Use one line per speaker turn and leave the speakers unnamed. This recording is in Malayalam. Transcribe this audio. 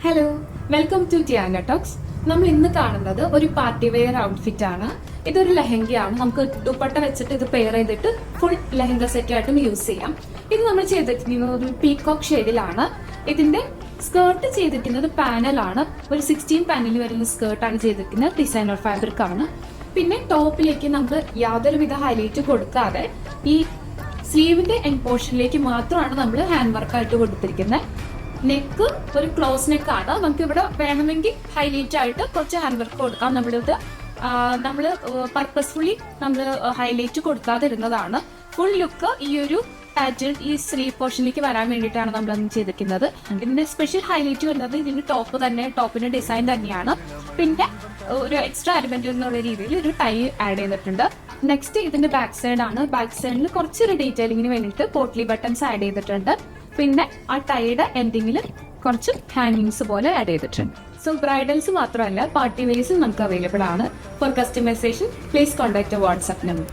Hello, welcome to Tiana talks. നമ്മൾ ഇന്ന് കാണുന്നത് ഒരു പാർട്ടി വെയർ ഔട്ട്ഫിറ്റ് ആണ്. ഇതൊരു ലെഹങ്കയാണ്. നമുക്ക് ദുപ്പട്ട വെച്ചിട്ട് ഇത് പെയർ ചെയ്തിട്ട് ഫുൾ ലെഹങ്ക സെറ്റ് ആയിട്ടും യൂസ് ചെയ്യാം. ഇത് നമ്മൾ ചെയ്തിരിക്കുന്നത് ഒരു പീകോക്ക് ഷെയ്ഡിലാണ്. ഇതിന്റെ സ്കേർട്ട് ചെയ്തിരിക്കുന്നത് പാനലാണ്. ഒരു 16 പാനൽ വരുന്ന സ്കേർട്ടാണ് ചെയ്തിരിക്കുന്നത്. ഡിസൈനർ ഫാബ്രിക് ആണ്. പിന്നെ ടോപ്പിലേക്ക് നമുക്ക് യാതൊരുവിധ ഹൈലൈറ്റ് കൊടുക്കാതെ ഈ സ്ലീവിന്റെ എൻഡ് പോർഷനിലേക്ക് മാത്രമാണ് നമ്മൾ ഹാൻഡ് വർക്ക് ആയിട്ട് കൊടുത്തിരിക്കുന്നത്. നെക്ക് ഒരു ക്ലോസ് നെക്ക് ആണ്. നമുക്ക് ഇവിടെ വേണമെങ്കിൽ ഹൈലൈറ്റ് ആയിട്ട് കുറച്ച് ഹാൻഡ് വർക്ക് കൊടുക്കാം. നമ്മൾ പർപ്പസ്ഫുള്ളി നമ്മൾ ഹൈലൈറ്റ് കൊടുക്കാതിരുന്നതാണ്. ഫുൾ ലുക്ക് ഈ ഒരു പാറ്റേൺ ഈ സ്ലീവ് പോർഷനിലേക്ക് വരാൻ വേണ്ടിയിട്ടാണ് നമ്മൾ അന്ന് ചെയ്തിരിക്കുന്നത്. ഇതിന്റെ സ്പെഷ്യൽ ഹൈലൈറ്റ് വരുന്നത് ഇതിന്റെ ടോപ്പിന്റെ ഡിസൈൻ തന്നെയാണ്. പിന്നെ ഒരു എക്സ്ട്രാ എലിമെന്റ് എന്നുള്ള രീതിയിൽ ഒരു ടൈ ആഡ് ചെയ്തിട്ടുണ്ട്. നെക്സ്റ്റ് ഇതിന്റെ ബാക്ക് സൈഡ് ആണ്. ബാക്ക് സൈഡിൽ കുറച്ചൊരു ഡീറ്റെയിലിങ്ങിന് വേണ്ടിയിട്ട് പോട്ട്ലി ബട്ടൺസ് ആഡ് ചെയ്തിട്ടുണ്ട്. പിന്നെ ആ ടൈയുടെ എൻഡിങ്ങിൽ കുറച്ച് ഹാങ്ങിങ്സ് പോലെ ആഡ് ചെയ്തിട്ടുണ്ട്. സോ ബ്രൈഡൽസ് മാത്രമല്ല പാർട്ടി വെയർസും നമുക്ക് അവൈലബിൾ ആണ്. For customisation please contact WhatsApp number.